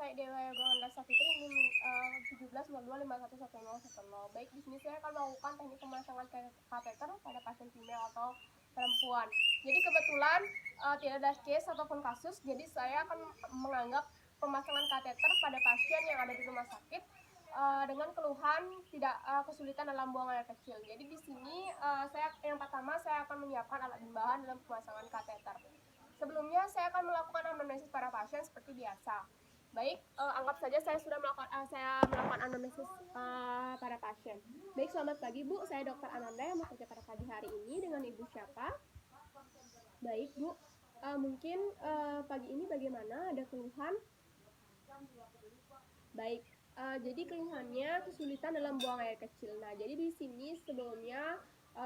baik Dewa Yoga Safitri ini 1702511010. Baik, di sini saya akan melakukan teknik pemasangan kateter pada pasien female atau perempuan. Jadi kebetulan tidak ada case ataupun kasus, jadi saya akan menganggap pemasangan kateter pada pasien yang ada di rumah sakit dengan keluhan tidak kesulitan dalam buang air kecil. Jadi di sini yang pertama saya akan menyiapkan alat dan bahan dalam pemasangan kateter. Sebelumnya saya akan melakukan anamnesis para pasien seperti biasa. Baik, anggap saja saya melakukan anamnesis para pasien. Baik, selamat pagi Bu, saya Dr. Ananda yang bekerja pada pagi hari ini. Dengan Ibu siapa? Baik Bu, mungkin pagi ini bagaimana? Ada keluhan? Baik, jadi keluhannya kesulitan dalam buang air kecil. Nah, jadi di sini sebelumnya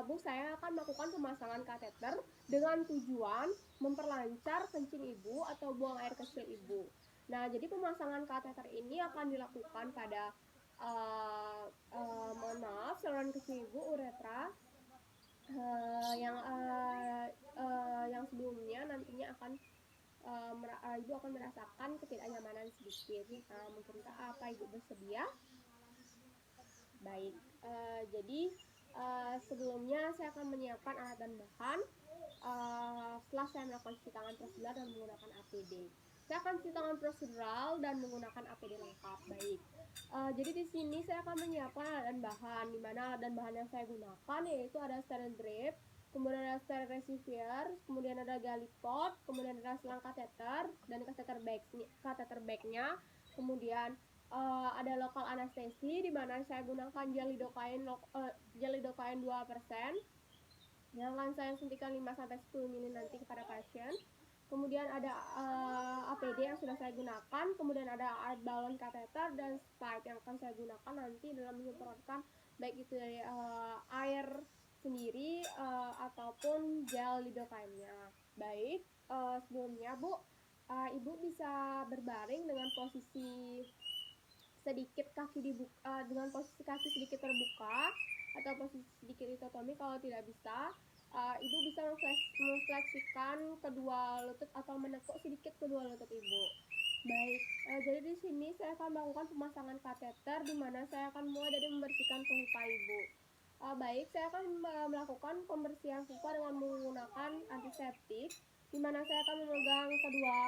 Bu, saya akan melakukan pemasangan kateter dengan tujuan memperlancar kencing Ibu atau buang air kecil Ibu. Nah, jadi pemasangan kateter ini akan dilakukan pada mohon maaf, saluran kencing Ibu, uretra, yang sebelumnya nantinya akan Ibu akan merasakan ketidaknyamanan sedikit. Mungkinkah apa Ibu bersedia? Baik, jadi sebelumnya saya akan menyiapkan alat dan bahan. Setelah saya melakukan cuci tangan prosedural dan menggunakan APD, saya akan cuci tangan prosedural dan menggunakan APD lengkap. Baik, jadi di sini saya akan menyiapkan alat dan bahan, di mana alat dan bahan yang saya gunakan yaitu ada steril drip, kemudian ada steril receiver, kemudian ada galipot, kemudian ada selang kateter dan kateter bagnya, kemudian ada lokal anestesi di mana saya gunakan gel lidocaine 2%. Yang akan saya suntikan 5-10 ml nanti kepada pasien. Kemudian ada APD yang sudah saya gunakan, kemudian ada air balon kateter dan spike yang akan saya gunakan nanti dalam menyemprotkan baik itu dari air sendiri ataupun gel lidocaine-nya. Baik, sebelumnya Bu, Ibu bisa berbaring dengan posisi sedikit kaki dibuka, dengan posisi kaki sedikit terbuka atau posisi sedikit ditotomi. Kalau tidak bisa, Ibu bisa memfleksikan kedua lutut atau menekuk sedikit kedua lutut Ibu. Baik, jadi di sini saya akan melakukan pemasangan kateter di mana saya akan mulai dari membersihkan vulva Ibu. Baik, saya akan melakukan pembersihan vulva dengan menggunakan antiseptik, di mana saya akan memegang kedua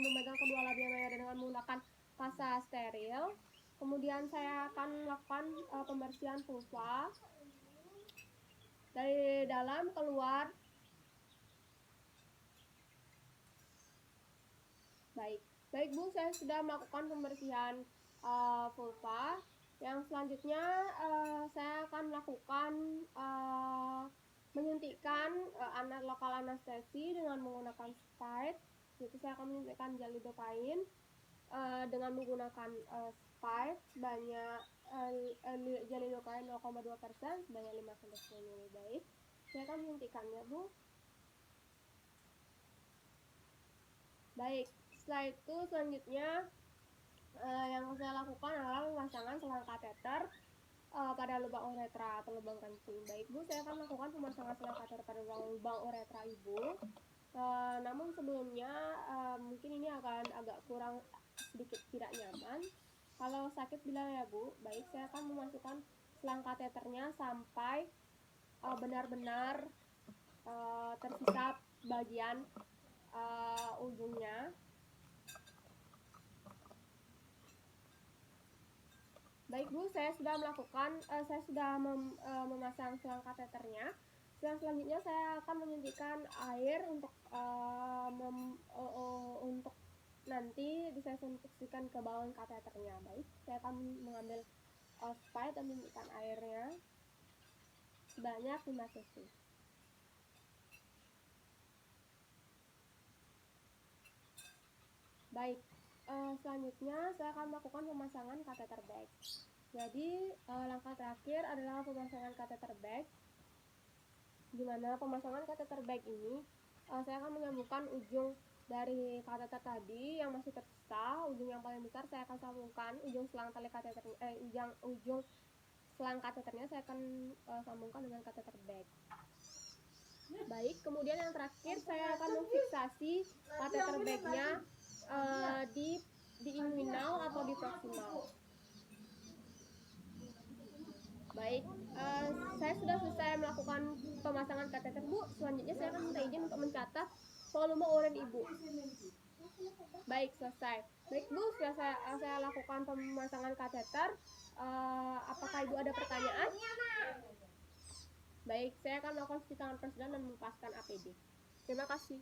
memegang kedua labia mayore dengan menggunakan pasta steril. Kemudian saya akan melakukan pembersihan vulva dari dalam keluar. Baik Bu, saya sudah melakukan pembersihan vulva. Yang selanjutnya saya akan melakukan menyuntikkan lokal anestesi dengan menggunakan spike. Jadi saya akan menyuntikkan gel lidocaine dengan menggunakan spike sebanyak gel lidocaine 0,2% sebanyak 5-10 ml. Baik, saya akan menyuntikkannya Bu. Baik, setelah itu selanjutnya yang saya lakukan adalah pemasangan selang kateter pada lubang uretra atau lubang kencing. Baik Bu, saya akan melakukan pemasangan selang kateter pada lubang uretra Ibu. Namun sebelumnya mungkin ini akan agak kurang sedikit tidak nyaman. Kalau sakit bilang ya Bu. Baik, saya akan memasukkan selang kateternya sampai benar-benar tersisa bagian ujungnya. Baik Bu, saya sudah memasang selang kateternya. Selanjutnya saya akan menyuntikkan air untuk nanti bisa suntikan ke balon kateternya. Baik, saya akan mengambil spike dan menyuntikkan airnya sebanyak 5 cc. Baik, selanjutnya saya akan melakukan pemasangan kateter bag. Jadi langkah terakhir adalah pemasangan kateter bag, di mana pemasangan kateter bag ini saya akan menyambungkan ujung dari kateter tadi yang masih tersisa. Ujung yang paling besar saya akan sambungkan ujung selang kateternya saya akan sambungkan dengan kateter bag. Baik, kemudian yang terakhir saya akan memfiksa lokasi kateter bagnya di inguinal atau di proximal. Baik, saya sudah selesai melakukan pemasangan kateter, Bu. Selanjutnya saya akan minta izin untuk mencatat volume urin Ibu. Baik, selesai. Baik, Bu, setelah saya lakukan pemasangan kateter, apakah Ibu ada pertanyaan? Baik, saya akan melakukan cuci tangan presiden dan melepaskan APD. Terima kasih.